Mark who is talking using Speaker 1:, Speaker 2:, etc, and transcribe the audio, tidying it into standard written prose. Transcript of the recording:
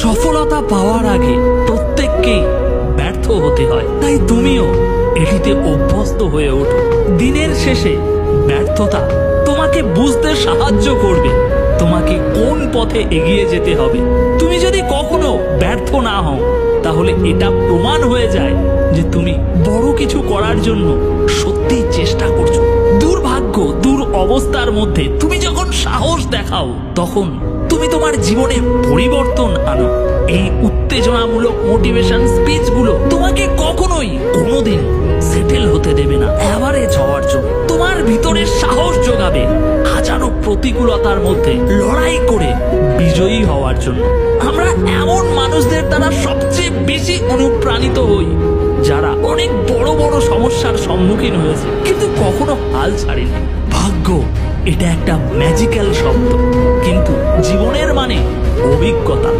Speaker 1: সফলতা পাওয়ার আগে প্রত্যেককেই ব্যর্থ হতে হয়, তাই তুমিও এটিতে অভ্যস্ত হয়ে ওঠো। দিনের শেষে ব্যর্থতা তোমাকে বুঝতে সাহায্য করবে তোমাকে কোন পথে এগিয়ে যেতে হবে। তুমি যদি কখনো ব্যর্থ না হও, তাহলে এটা প্রমাণ হয়ে যায় যে তুমি বড় কিছু করার জন্য সত্যিই চেষ্টা করছো। দুর্ভাগ্য, অবস্থার মধ্যে তুমি যখন সাহস দেখাও, তখন তুমি তোমার জীবনে পরিবর্তন আনো। এই উত্তেজনামূলক মোটিভেশন স্পিচগুলো তোমাকে কখনোই কোনোদিন সেটেল হতে দেবে না অ্যাভারেজ হওয়ার জন্য। তোমার ভিতরে সাহস যোগাবে হাজারো প্রতিকূলতার মধ্যে লড়াই করে বিজয়ী হওয়ার জন্য। আমরা এমন মানুষদের দ্বারা সবচেয়ে বেশি অনুপ্রাণিত হই যারা অনেক বড় বড় সমস্যার সম্মুখীন হয়েছে কিন্তু কখনো হাল ছাড়েনি। ভাগ্য এটা একটা ম্যাজিক্যাল শব্দ, কিন্তু জীবনের মানে অভিজ্ঞতা।